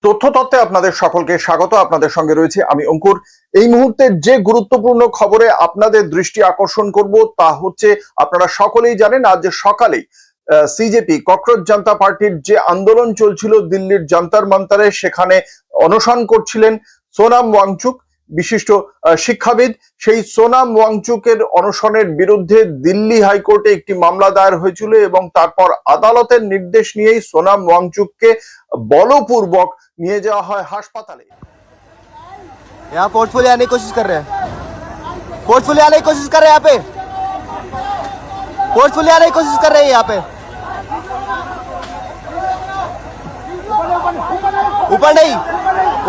তথ্য তত্ত্বে আপনাদের সকলকে স্বাগত। আপনাদের সঙ্গে রয়েছে আমি অঙ্কুর। এই মুহূর্তে যে গুরুত্বপূর্ণ খবরে আপনাদের দৃষ্টি আকর্ষণ করব তা হচ্ছে, আপনারা সকলেই জানেন আজ সকালেই সিজেপি ককরোচ জনতা পার্টির যে আন্দোলন চলছিল দিল্লির যন্তর মন্তরে, সেখানে অনশন করছিলেন সোনাম ওয়াংচুক, বিশিষ্ট শিক্ষাবিদ। সেই সোনাম ওয়াংচুকের অনশনের বিরুদ্ধে দিল্লি হাইকোর্টে একটি মামলা দায়ের হয়েছিল এবং তারপর আদালতের নির্দেশ নিয়েই সোনাম ওয়াংচুককে বলপূর্বক নিয়ে যাওয়া হয় হাসপাতালে। यहाँ पोर्टफोलियो आने की कोशिश कर रहे हैं, पोर्टफोलियो आने की कोशिश कर रहे हैं, यहाँ पे पोर्टफोलियो आने की कोशिश कर रहे हैं, यहाँ पे ऊपर नहीं,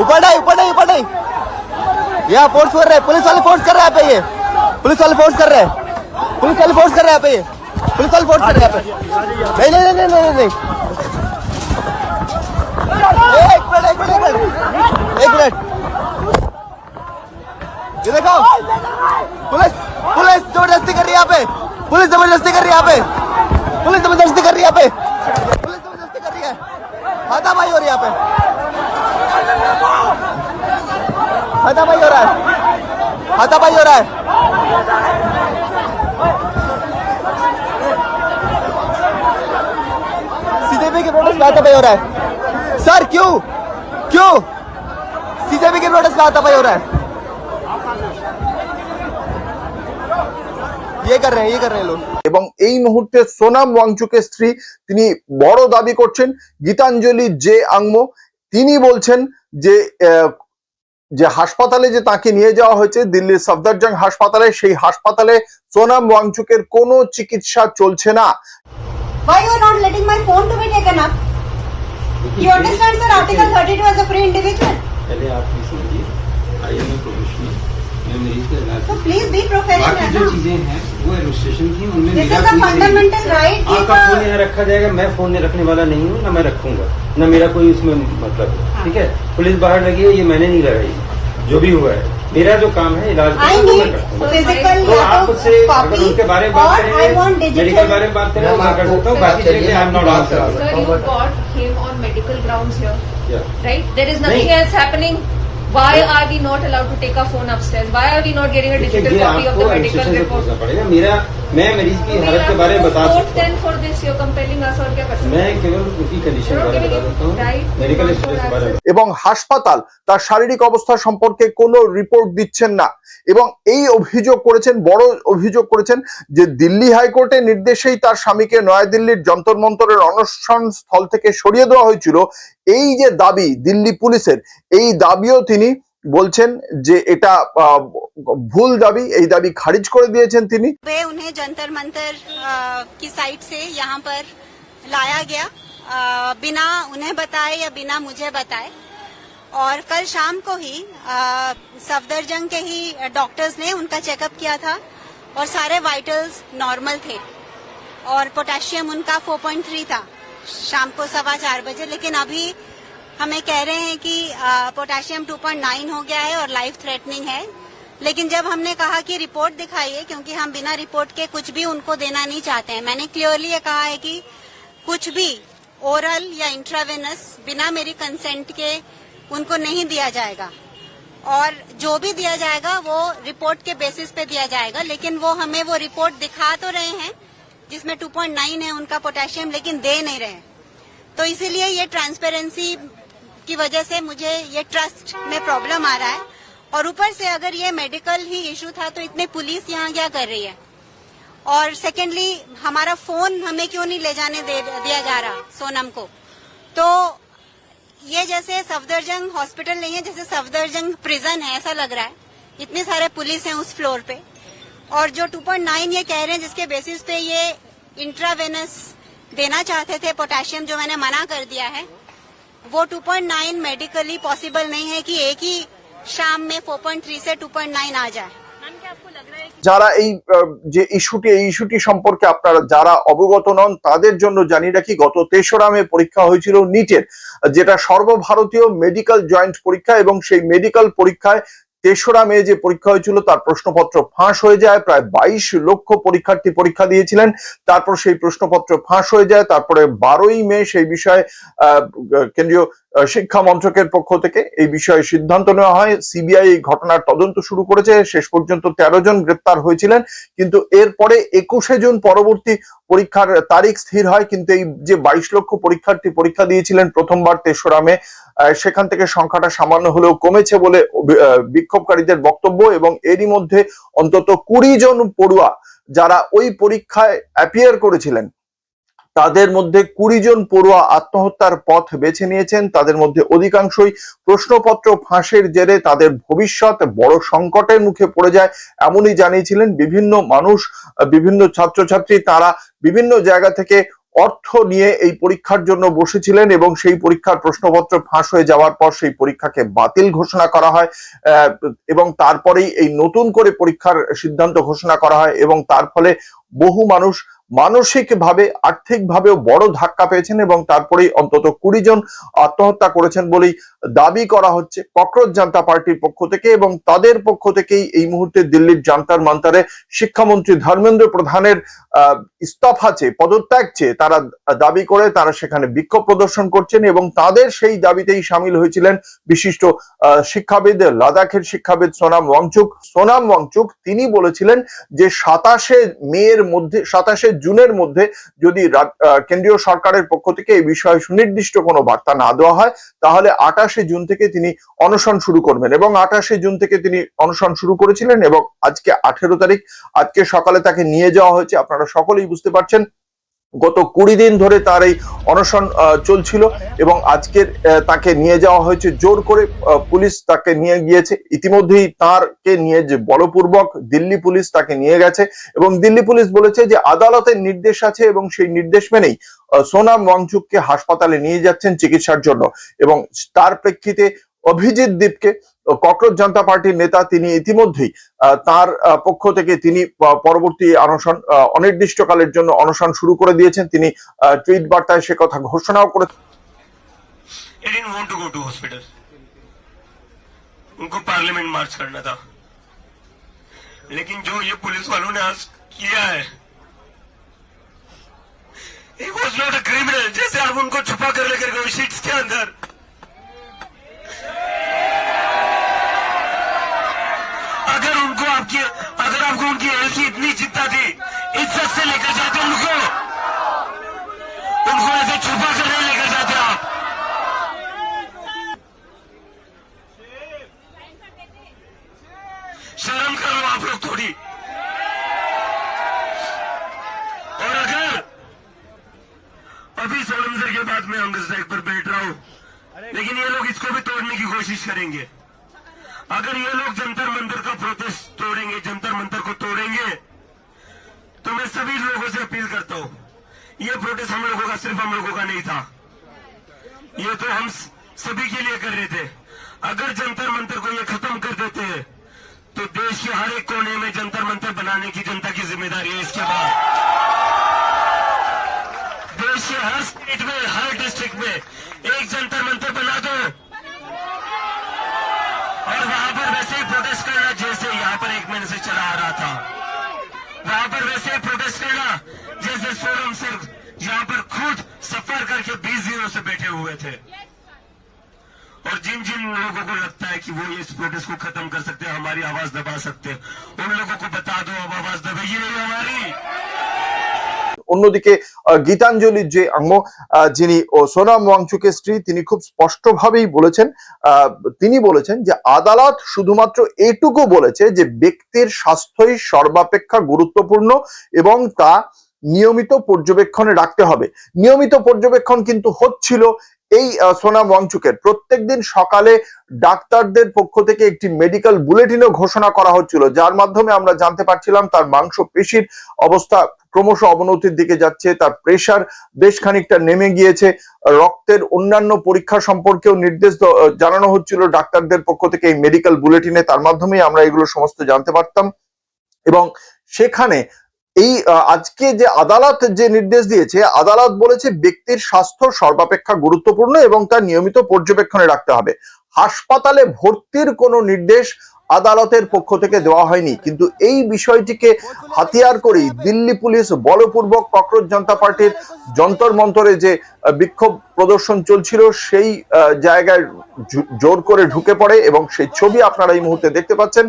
ऊपर नहीं, ऊपर नहीं, ऊपर नहीं, यहाँ फोर्स कर रहे हैं, पुलिस वाले फोर्स कर रहे हैं यहाँ पे, ये पुलिस वाले फोर्स कर रहे हैं, पुलिस वाले फोर्स कर रहे हैं यहाँ पे, ये पुलिस वाले फोर्स कर रहे हैं यहाँ पे। नहीं नहीं नहीं नहीं नहीं, एक मिनट एक मिनट एक मिनट, ये देखो पुलिस पुलिस जबरदस्ती कर रही है यहाँ पे, पुलिस जबरदस्ती कर रही है यहाँ पे, पुलिस जबरदस्ती कर रही है यहाँ पे, पुलिस जबरदस्ती कर रही है, हाथापाई हो रही है यहाँ पे, हाथापाई हो रहा है, हाथापाई हो रहा है। सीजेपी के प्रोटेस्ट में हाथापाई हो रहा है सर, क्यों क्यों सीजेपी के प्रोटेस्ट में हाथापाई हो रहा है? ये कर रहे हैं लोग। এবং এই মুহূর্তে সোনাম ওয়াংচুকের স্ত্রী তিনি বড় দাবি করছেন, গীতাঞ্জলি জে আংমো, তিনি বলছেন যে যে হাসপাতালে যে তাকে নিয়ে যাওয়া হয়েছে দিল্লির সফদরজং হাসপাতালে, সেই হাসপাতালে সোনাম ওয়াংচুকের কোনো চিকিৎসা চলছে না। Why you are not letting my phone to be taken up? You understand, sir? Article 32 as a free individual. पहले आप ये समझिए, आई एम ए प्रोफेशनल, मैं मरीज का इलाज। So please be professional. बाकी जो चीजें हैं वो एडमिनिस्ट्रेशन की, उनमें This मेरा is a कोई fundamental right. आपका फोन यहाँ रखा जाएगा, मैं फोन नहीं रखने वाला नहीं हूँ, ना मैं रखूंगा, ना मेरा कोई उसमें मतलब है। ठीक है, पुलिस बाहर लगी है, ये मैंने नहीं लगाई, जो भी हुआ है मेरा जो काम है इलाज I need physical तो आप उससे अगर उनके बारे में बात or I करेंगे, want मेडिकल digital. बारे में बात करें तो मैं कर सकता हूँ, बाकी चीजें I am not answer. Sir, you got him on medical grounds here, Yeah. right? There is nothing नहीं। else happening. Why are we not allowed to take our phone upstairs? Why are we not getting a digital ये copy of आपको the medical administration से report? पूछना पड़ेगा। मैं मरीज की We हालत के have बारे में no बता support सकता हूँ। then for this. You're compelling us और क्या कर सकते हैं? मैं केवल उनकी कंडीशन के बारे में बता सकता हूँ, Right. मेडिकल स्टूडेंट के बारे में। এবং হাসপাতাল তার শারীরিক অবস্থা সম্পর্কে কোনো রিপোর্ট দিচ্ছেন না এবং এই অভিযোগ করেছেন, বড় অভিযোগ করেছেন যে দিল্লি হাইকোর্টের নির্দেশেই তার স্বামীকে নয়াদিল্লির যন্তর মন্তরের অনশন স্থল থেকে সরিয়ে দেওয়া হয়েছিল। এই যে দাবি দিল্লি পুলিশের, এই দাবিও তিনি বলছেন যে এটা ভুল দাবি, এই দাবি খারিজ করে দিয়েছেন তিনি। वे उन्हें जंतर मंतर की साइट से यहाँ पर लाया गया बिना उन्हें बताए या बिना मुझे बताए, और कल शाम को ही सफदरजंग के ही डॉक्टर्स ने उनका चेकअप किया था और सारे वाइटल्स नॉर्मल थे और पोटेशियम उनका 4.3 था शाम को 4:15 बजे। लेकिन अभी हमें कह रहे हैं कि पोटेशियम 2.9 हो गया है और लाइफ थ्रेटनिंग है। लेकिन जब हमने कहा कि रिपोर्ट दिखाइए, क्योंकि हम बिना रिपोर्ट के कुछ भी उनको देना नहीं चाहते हैं, मैंने क्लियरली ये कहा है कि कुछ भी ओरल या इंट्रावेनस बिना मेरी कंसेंट के उनको नहीं दिया जाएगा, और जो भी दिया जाएगा वो रिपोर्ट के बेसिस पे दिया जाएगा। लेकिन वो हमें वो रिपोर्ट दिखा तो रहे हैं जिसमें 2.9 है उनका पोटेशियम, लेकिन दे नहीं रहे। तो इसीलिए ये ट्रांसपेरेंसी की वजह से मुझे ये ट्रस्ट में प्रॉब्लम आ रहा है। और ऊपर से अगर ये मेडिकल ही इशू था तो इतने पुलिस यहाँ क्या कर रही है? और सेकेंडली हमारा फोन हमें क्यों नहीं ले जाने दिया जा रहा सोनम को? तो ये जैसे सफदरजंग हॉस्पिटल नहीं है, जैसे सफदरजंग प्रिजन है, ऐसा लग रहा है। इतने सारे पुलिस हैं उस फ्लोर पे, और जो 2.9 ये कह रहे हैं जिसके बेसिस पे ये इंट्रावेनस देना चाहते थे पोटेशियम, जो मैंने मना कर दिया है, वो 2.9 मेडिकली पॉसिबल नहीं है कि एक ही शाम में 4.3 से 2.9 आ जाए। যারা এই যে ইস্যুটি সম্পর্কে আপনারা যারা অবগত নন তাদের জন্য জানিয়ে রাখি, গত 3রা মে পরীক্ষা হয়েছিল নিটের, যেটা সর্বভারতীয় মেডিকেল জয়েন্ট পরীক্ষা, এবং সেই মেডিকেল পরীক্ষায় তেসরা মে যে পরীক্ষা হয়েছিল তার প্রশ্নপত্র ফাঁস হয়ে যায়। প্রায় 22 লক্ষ পরীক্ষার্থী পরীক্ষা দিয়েছিলেন, তারপর সেই প্রশ্নপত্র ফাঁস হয়ে যায়। তারপরে 12ই মে সেই বিষয়ে কেন্দ্রীয় শিক্ষা মন্ত্রকের পক্ষ থেকে এই বিষয়ে সিদ্ধান্ত নেওয়া হয়। সিবিআই এই ঘটনার তদন্ত শুরু করেছে। শেষ পর্যন্ত 13 জন গ্রেপ্তার হয়েছিলেন, কিন্তু এরপরে 21শে জুন পরবর্তী পরীক্ষার তারিখ স্থির হয়। কিন্তু এই যে 22 লক্ষ পরীক্ষার্থী পরীক্ষা দিয়েছিলেন প্রথমবার 3রা মে, সেখান থেকে সংখ্যাটা সামান্য হলেও কমেছে বলে বিক্ষোভকারীদের বক্তব্য। এবং এরই মধ্যে অন্তত 20 জন পড়ুয়া যারা ওই পরীক্ষায় অ্যাপিয়ার করেছিলেন, তাদের মধ্যে 20 জন পড়ুয়া আত্মহত্যার পথ বেছে নিয়েছেন। তাদের মধ্যে অধিকাংশই প্রশ্নপত্র ফাঁসের জেরে তাদের ভবিষ্যৎ বড় সংকটের মুখে পড়ে যায়, এমনই জানিয়েছিলেন বিভিন্ন মানুষ, বিভিন্ন ছাত্রছাত্রী। তারা বিভিন্ন জায়গা থেকে অর্থ নিয়ে এই পরীক্ষার জন্য বসেছিলেন এবং সেই পরীক্ষার প্রশ্নপত্র ফাঁস হয়ে যাওয়ার পর সেই পরীক্ষাকে বাতিল ঘোষণা করা হয় এবং তারপরেই এই নতুন করে পরীক্ষার সিদ্ধান্ত ঘোষণা করা হয়। এবং তার ফলে বহু মানুষ মানসিকভাবে আর্থিকভাবেও বড় ধাক্কা পেয়েছেন এবং তারপরেই অন্তত 20 জন আত্মহত্যা করেছেন বলেই দাবি করা হচ্ছে ককরোচ জনতা পার্টির পক্ষ থেকে। এবং তাদের পক্ষ থেকেই এই মুহূর্তে দিল্লির জান্তার মান্তারে শিক্ষামন্ত্রী ধর্মেন্দ্র প্রধানের ইস্তফা চেয়ে, পদত্যাগ চেয়ে তারা দাবি করে তারা সেখানে বিক্ষোভ প্রদর্শন করছেন। এবং তাদের সেই দাবিতেই সামিল হয়েছিলেন বিশিষ্ট শিক্ষাবিদ, লাদাখের শিক্ষাবিদ সোনাম ওয়াংচুক। তিনি বলেছিলেন যে 27শে জুনের মধ্যে যদি কেন্দ্রীয় সরকারের পক্ষ থেকে এই বিষয়ে সুনির্দিষ্ট কোনো বার্তা না দেওয়া হয়, তাহলে 28শে জুন থেকে তিনি অনশন শুরু করবেন। এবং 28শে জুন থেকে তিনি অনশন শুরু করেছিলেন এবং আজকে 18 তারিখ, আজকে সকালে তাকে নিয়ে যাওয়া হয়েছে। আপনারা সকলেই বুঝতে পারছেন গত 20 দিন ধরে তার এই অনশন চলছিল এবং আজকের তাকে নিয়ে যাওয়া হয়েছে জোর করে। পুলিশ তাকে নিয়ে গিয়েছে, ইতিমধ্যেই তারকে নিয়ে যে বলপূর্বক দিল্লি পুলিশ তাকে নিয়ে গেছে। এবং দিল্লি পুলিশ বলেছে যে আদালতের নির্দেশ আছে এবং সেই নির্দেশ মেনেই সোনাম ওয়াংচুককে হাসপাতালে নিয়ে যাচ্ছেন চিকিৎসার জন্য। এবং তার প্রেক্ষিতে অভিজিৎ দীপকে, ককরোচ জনতা পার্টির নেতা, তিনি ইতিমধ্যেই তার পক্ষ থেকে তিনি পরবর্তী অনশন অনির্দিষ্টকালের জন্য অনশন শুরু করে দিয়েছেন। তিনি টুইট বার্তায় সে কথা ঘোষণাও করেছেন। उनको पार्लियामेंट मार्च करना था, लेकिन जो ये पुलिस वालों ने आज किया है, he was not a criminal। जैसे आप उनको छुपा कर लेकर गए शीट्स के अंदर, अगर आपको उनकी हेल्थ की इतनी चिंता थी, इज्जत से लेकर जाते उनको ऐसे छुपा कर नहीं लेकर जाते आप। शर्म करो आप लोग थोड़ी। और अगर अभी 16 के बाद मैं अंग्रेज पर बैठ रहा हूं, लेकिन ये लोग इसको भी तोड़ने की कोशिश करेंगे। अगर ये लोग जंतर मंतर का प्रोटेस्ट तोड़ेंगे, जंतर मंतर को तोड़ेंगे, तो मैं सभी लोगों से अपील करता हूं, ये प्रोटेस्ट हम लोगों का, सिर्फ हम लोगों का नहीं था, ये तो हम सभी के लिए कर रहे थे। अगर जंतर मंतर को ये खत्म कर देते हैं तो देश के हर एक कोने में जंतर मंतर बनाने की जनता की जिम्मेदारी है। इसके बाद देश के हर स्टेट में, हर डिस्ट्रिक्ट में एक जंतर मंतर बना दो और वहां पर वैसे ही प्रोटेस्ट करना जैसे यहाँ पर 1 महीने से चला आ रहा था। वहां पर वैसे ही प्रोटेस्ट करना जैसे सोनम सर यहाँ पर खुद सफर करके 20 दिनों से बैठे हुए थे। और जिन जिन लोगों को लगता है कि वो इस प्रोटेस्ट को खत्म कर सकते हैं, हमारी आवाज दबा सकते हैं, उन लोगों को बता दो अब आवाज दबेगी नहीं हमारी। অন্যদিকে গীতাঞ্জলির যে অঙ্গ, যিনি সোনাম ওয়াংচুকের স্ত্রী, তিনি খুব স্পষ্টভাবেই বলেছেন, তিনি বলেছেন যে আদালত শুধুমাত্র এটুকু বলেছে যে ব্যক্তির স্বাস্থ্যই সর্বাপেক্ষা গুরুত্বপূর্ণ এবং তা নিয়মিত পর্যবেক্ষণে রাখতে হবে। নিয়মিত পর্যবেক্ষণ কিন্তু হচ্ছিল এই সোনাম ওয়াংচুকের। প্রত্যেকদিন সকালে ডাক্তারদের পক্ষ থেকে একটি মেডিকেল বুলেটিনও ঘোষণা করা হচ্ছিল, যার মাধ্যমে আমরা জানতে পারছিলাম তার মাংসপেশির অবস্থা ক্রমশ অবনতির দিকে যাচ্ছে, তার প্রেশার বেশ খানিকটা নেমে গিয়েছে। রক্তের অন্যান্য পরীক্ষা সম্পর্কেও নির্দেশ জানানো হচ্ছিল ডাক্তারদের পক্ষ থেকে এই মেডিকেল বুলেটিনে, তার মাধ্যমেই আমরা এগুলো সমস্ত জানতে পারতাম। এবং সেখানে এই আজকে যে আদালত যে নির্দেশ দিয়েছে, আদালত বলেছে ব্যক্তির স্বাস্থ্য সর্বাপেক্ষা গুরুত্বপূর্ণ এবং তার নিয়মিত পর্যবেক্ষণে রাখতে হবে। হাসপাতালে ভর্তির কোনো নির্দেশ আদালতের পক্ষ থেকে দেওয়া হয়নি। কিন্তু এই বিষয়টিকে হাতিয়ার করেই দিল্লি পুলিশ বলপূর্বক ককরোচ জনতা পার্টির যন্তর মন্তরে যে বিক্ষোভ প্রদর্শন চলছিল সেই জায়গায় জোর করে ঢুকে পড়ে, এবং সেই ছবি আপনারা এই মুহূর্তে দেখতে পাচ্ছেন।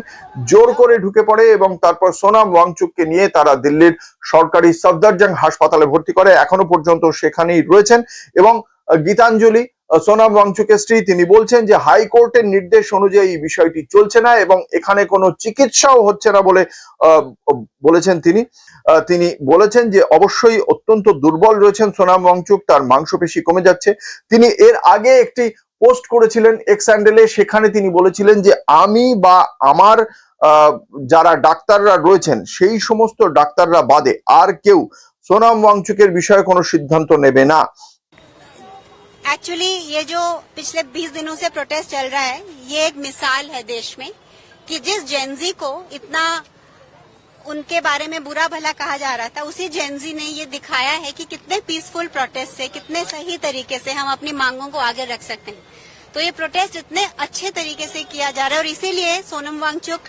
জোর করে ঢুকে পড়ে এবং তারপর সোনাম ওয়াংচুককে নিয়ে তারা দিল্লির সরকারি সফদরজং হাসপাতালে ভর্তি করে। এখনো পর্যন্ত সেখানেই রয়েছেন। এবং গীতাঞ্জলি, সোনাম ওয়াংচুকের স্ত্রী, তিনি বলছেন যে হাইকোর্টের নির্দেশ অনুযায়ী এই বিষয়টি চলছে না এবং এখানে কোনো চিকিৎসাও হচ্ছে না বলে বলেছেন তিনি। তিনি বলেছেন যে অবশ্যই অত্যন্ত দুর্বল রয়েছেন সোনাম ওয়াংচুক, তার মাংসপেশি কমে যাচ্ছে। তিনি এর আগে একটি পোস্ট করেছিলেন এক্স হ্যান্ডেলে, সেখানে তিনি বলেছিলেন যে আমি বা আমার যারা ডাক্তাররা রয়েছেন সেই সমস্ত ডাক্তাররা বাদে আর কেউ সোনাম ওয়াংচুকের বিষয়ে কোনো সিদ্ধান্ত নেবে না। एक्चुअली ये जो पिछले 20 दिनों से प्रोटेस्ट चल रहा है, ये एक मिसाल है देश में कि जिस जेनजी को इतना उनके बारे में बुरा भला कहा जा रहा था, उसी जेनजी ने ये दिखाया है कि कितने पीसफुल प्रोटेस्ट से, कितने सही तरीके से हम अपनी मांगों को आगे रख सकते हैं। तो ये प्रोटेस्ट इतने अच्छे तरीके से किया जा रहा है और इसीलिए सोनम वांगचुक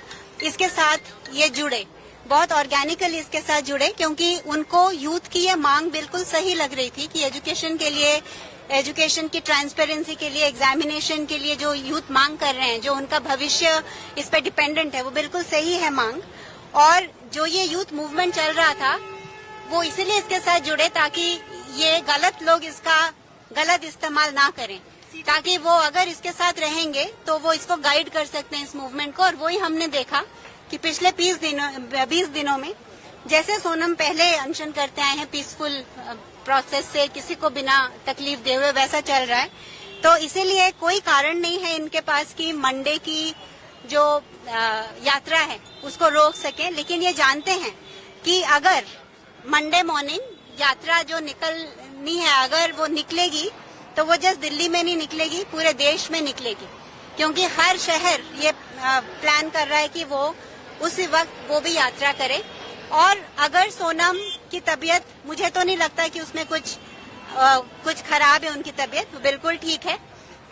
इसके साथ ये जुड़े, बहुत ऑर्गेनिकली इसके साथ जुड़े, क्योंकि उनको यूथ की ये मांग बिल्कुल सही लग रही थी कि एजुकेशन के लिए, एजुकेशन की ट्रांसपेरेंसी के लिए, एग्जामिनेशन के लिए जो यूथ मांग कर रहे हैं, जो उनका भविष्य इस पे डिपेंडेंट है, वो बिल्कुल सही है मांग। और जो ये यूथ मूवमेंट चल रहा था वो इसीलिए इसके साथ जुड़े ताकि ये गलत लोग इसका गलत इस्तेमाल ना करें, ताकि वो अगर इसके साथ रहेंगे तो वो इसको गाइड कर सकते हैं इस मूवमेंट को। और वही हमने देखा कि पिछले 20 दिनों में जैसे सोनम पहले अनशन करते आए हैं पीसफुल प्रोसेस से, किसी को बिना तकलीफ दे हुए, वैसा चल रहा है। तो इसीलिए कोई कारण नहीं है इनके पास कि मंडे की जो यात्रा है उसको रोक सके। लेकिन ये जानते हैं कि अगर मंडे मॉर्निंग यात्रा जो निकलनी है, अगर वो निकलेगी तो वो जस्ट दिल्ली में नहीं निकलेगी, पूरे देश में निकलेगी, क्योंकि हर शहर ये प्लान कर रहा है कि वो उसी वक्त वो भी यात्रा करे। और अगर सोनम की तबीयत, मुझे तो नहीं लगता कि उसमें कुछ खराब है उनकी तबीयत, बिल्कुल ठीक है।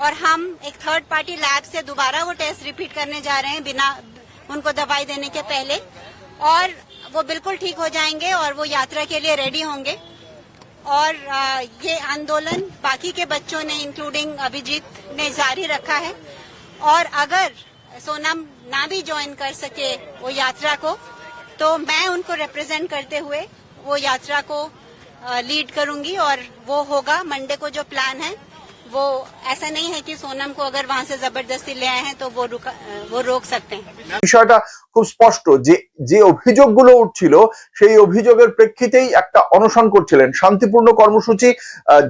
और हम एक थर्ड पार्टी लैब से दोबारा वो टेस्ट रिपीट करने जा रहे हैं बिना उनको दवाई देने के पहले, और वो बिल्कुल ठीक हो जाएंगे और वो यात्रा के लिए रेडी होंगे। और ये आंदोलन बाकी के बच्चों ने, इंक्लूडिंग अभिजीत ने, जारी रखा है। और अगर सोनम ना भी ज्वाइन कर सके वो यात्रा को, तो मैं उनको रिप्रेजेंट करते हुए वो यात्रा को लीड करूंगी और वो होगा मंडे को। जो प्लान है वो ऐसा नहीं है कि सोनम को अगर वहां से जबरदस्ती ले आए हैं तो वो रोक सकते हैं। বিষয়টা খুব স্পষ্ট যে যে অভিযোগগুলো উঠছিল সেই অভিযোগের প্রেক্ষিতেই একটা অনশন করছিলেন। শান্তিপূর্ণ কর্মসূচি,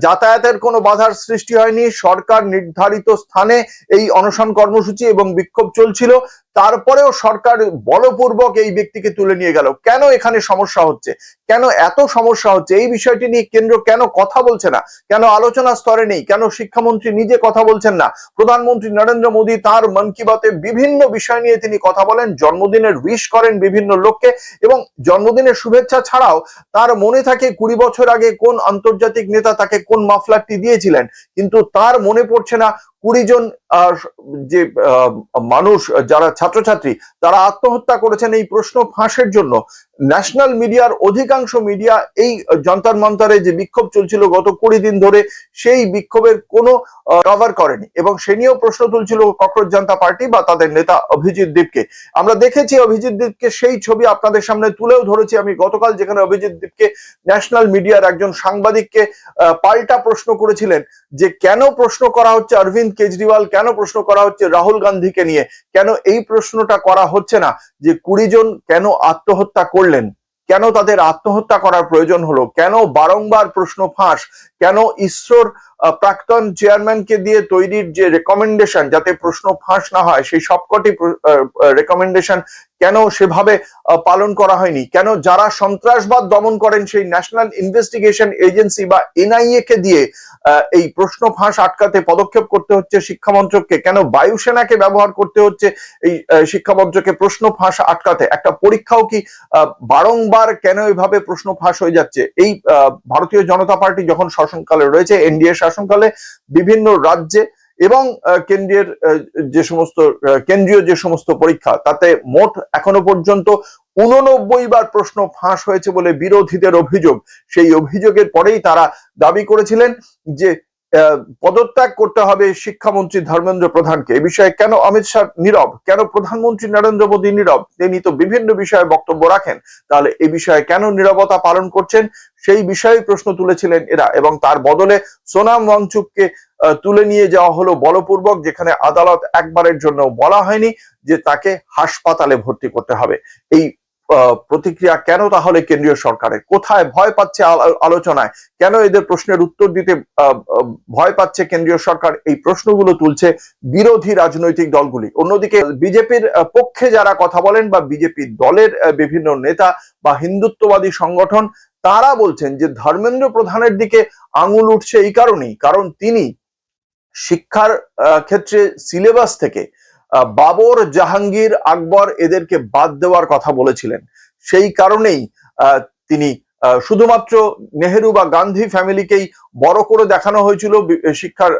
যাতায়াতের কোনো বাধার সৃষ্টি হয়নি, সরকার নির্ধারিত স্থানে এই অনশন কর্মসূচি এবং বিক্ষোভ চলছিল। তারপরেও সরকার বলপূর্বক এই ব্যক্তিকে তুলে নিয়ে গেল। কেন এখানে সমস্যা হচ্ছে, কেন এত সমস্যা হচ্ছে, এই বিষয়টি নিয়ে কেন্দ্র কেন কথা বলছে না, কেন আলোচনা স্তরে নেই, কেন শিক্ষামন্ত্রী নিজে কথা বলছেন না? প্রধানমন্ত্রী নরেন্দ্র মোদী তার মন কি বাতে বিভিন্ন বিষয় নিয়ে তিনি কথা বলেন, জন্মদিনের উইশ করেন বিভিন্ন লোককে, এবং জন্মদিনের শুভেচ্ছা ছাড়াও তার মনে থাকে 20 বছর আগে কোন আন্তর্জাতিক নেতা তাকে কোন মাফলারটি দিয়েছিলেন, কিন্তু তার মনে পড়ছে না 20 জন যে মানুষ যারা ছাত্রছাত্রী তারা আত্মহত্যা করেছেন এই প্রশ্ন ফাঁসের জন্য। ন্যাশনাল মিডিয়ার অধিকাংশ মিডিয়া এই যন্তর মন্তরে যে বিক্ষোভ চলছিল গত 20 দিন ধরে সেই বিক্ষোভের কোনো কভার করেনি, এবং সে নিয়েও প্রশ্ন তুলছিল ককরোচ জনতা পার্টি বা তাদের নেতা অভিজিৎ দীপকে। আমরা দেখেছি অভিজিৎ দীপকে, সেই ছবি আপনাদের সামনে তুলেও ধরেছি আমি গতকাল, যেখানে অভিজিৎ দীপকে ন্যাশনাল মিডিয়ার একজন সাংবাদিককে পাল্টা প্রশ্ন করেছিলেন যে কেন প্রশ্ন করা হচ্ছে অরবিন্দ কেজরিওয়াল, কেন প্রশ্ন করা হচ্ছে রাহুল গান্ধীকে নিয়ে, কেন এই প্রশ্নটা করা হচ্ছে না যে 20 জন কেন আত্মহত্যা করলেন, কেন তাদের আত্মহত্যা করার প্রয়োজন হলো, কেন বারংবার প্রশ্ন ফাঁস, কেন ইসরোর প্রাক্তন চেয়ারম্যানকে দিয়ে তৈরির যে রেকমেন্ডেশন যাতে প্রশ্ন ফাঁস না হয় সেই সবকটি রেকমেন্ডেশন কেন সেভাবে পালন করা হয়নি, কেন যারা সন্ত্রাসবাদ দমন করেন সেই ন্যাশনাল ইনভেস্টিগেশন এজেন্সি বা এনআইএ কে দিয়ে এই প্রশ্ন ফাঁস আটকাতে পদক্ষেপ করতে হচ্ছে শিক্ষামন্ত্রককে, কেন বায়ুসেনাকে ব্যবহার করতে হচ্ছে এই শিক্ষামন্ত্রকে প্রশ্ন ফাঁস আটকাতে, একটা পরীক্ষাও কি বারংবার কেন এভাবে প্রশ্ন ফাঁস হয়ে যাচ্ছে? এই ভারতীয় জনতা পার্টি যখন শাসনকালে রয়েছে, এনডিএ শাসনকালে বিভিন্ন রাজ্যে এবং কেন্দ্রীয় যে সমস্ত পরীক্ষা, তাতে মোট এখনো পর্যন্ত 89 বার প্রশ্ন ফাঁস হয়েছে বলে বিরোধীদের অভিযোগ। সেই অভিযোগের পরেই তারা দাবি করেছিলেন যে পদত্যাগ করতে হবে শিক্ষামন্ত্রী ধর্মেন্দ্র প্রধানকে। এ বিষয়ে কেন অমিত শাহ নীরব, কেন প্রধানমন্ত্রী নরেন্দ্র মোদী নীরব? তিনি তো বিভিন্ন বিষয়ে বক্তব্য রাখেন, তাহলে এই বিষয়ে কেন নীরবতা পালন করছেন, সেই বিষয়ে প্রশ্ন তুলেছিলেন এরা। এবং তার বদলে সোনাম ওয়াংচুককে তুলে নিয়ে যাওয়া হলো বলপূর্বক, যেখানে আদালত একবারের জন্য বলা হয়নি যে তাকে হাসপাতালে ভর্তি করতে হবে। এই প্রতিক্রিয়া কেন তাহলে কেন্দ্রীয় সরকারের? কোথায় ভয় পাচ্ছে আলোচনায়? কেন এদের প্রশ্নের উত্তর দিতে ভয় পাচ্ছে কেন্দ্রীয় সরকার? এই প্রশ্নগুলো তুলছে বিরোধী রাজনৈতিক দলগুলি। অন্যদিকে বিজেপির পক্ষে যারা কথা বলেন বা বিজেপি দলের বিভিন্ন নেতা বা হিন্দুত্ববাদী সংগঠন, তারা বলছেন যে ধর্মেন্দ্র প্রধানের দিকে আঙুল উঠছে এই কারণেই, কারণ তিনি শিক্ষার ক্ষেত্রে সিলেবাস থেকে বাবর, জাহাঙ্গীর, আকবর এদেরকে বাদ দেওয়ার কথা বলেছিলেন। সেই কারণেই তিনি শুধুমাত্র নেহেরু বা গান্ধী ফ্যামিলিকেই বড় করে দেখানো হয়েছিল শিক্ষার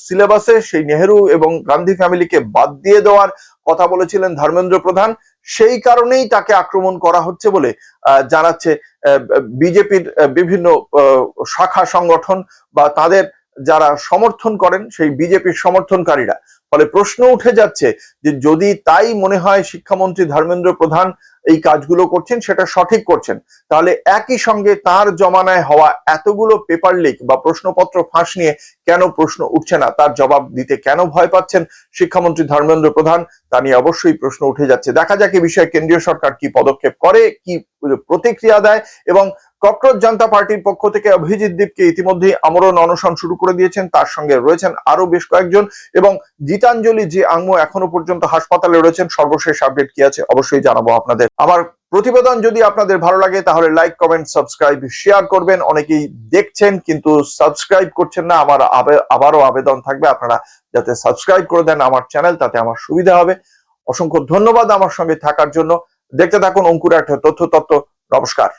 সিলেবাসে। সেই নেহেরু এবং গান্ধী ফ্যামিলিকে বাদ দিয়ে দেওয়ার কথা বলেছিলেন ধর্মেন্দ্র প্রধান। সেই কারণেই তাকে আক্রমণ করা হচ্ছে বলে জানাচ্ছে বিজেপির বিভিন্ন শাখা সংগঠন বা তাদের যারা সমর্থন করেন সেই বিজেপির সমর্থনকারীরা। ফলে প্রশ্ন উঠে যাচ্ছে যে যদি তাই মনে হয় শিক্ষামন্ত্রী ধর্মেন্দ্র প্রধান এই কাজগুলো করছেন, সেটা সঠিক করছেন, তাহলে একই সঙ্গে তার জমানায় হওয়া এতগুলো পেপার লিক বা প্রশ্নপত্র ফাঁস নিয়ে কেন প্রশ্ন উঠছে না? তার জবাব দিতে কেন ভয় পাচ্ছেন শিক্ষামন্ত্রী ধর্মেন্দ্র প্রধান? তা নিয়ে অবশ্যই প্রশ্ন উঠে যাচ্ছে। দেখা যাক এই বিষয়ে কেন্দ্রীয় সরকার কি পদক্ষেপ করে, কি প্রতিক্রিয়া দেয়। এবং ককরোচ জনতা পার্টির পক্ষ থেকে অভিজিৎ দীপকে ইতিমধ্যেই আমরণ অনশন শুরু করে দিয়েছেন, তার সঙ্গে রয়েছেন আরো বেশ কয়েকজন। এবং গীতাঞ্জলি যে আঙ্গু এখনো পর্যন্ত হাসপাতালে রয়েছেন, সর্বশেষ আপডেট কি আছে অবশ্যই জানাবো আপনাদের। আমার প্রতিবেদন যদি আপনাদের ভালো লাগে তাহলে লাইক, কমেন্ট, সাবস্ক্রাইব, শেয়ার করবেন। অনেকেই দেখছেন কিন্তু সাবস্ক্রাইব করছেন না, আমার আবারও আবেদন থাকবে আপনারা যাতে সাবস্ক্রাইব করে দেন আমার চ্যানেল, তাতে আমার সুবিধা হবে। অসংখ্য ধন্যবাদ আমার সঙ্গে থাকার জন্য। দেখতে থাকুন অঙ্কুর একটা তথ্য। নমস্কার।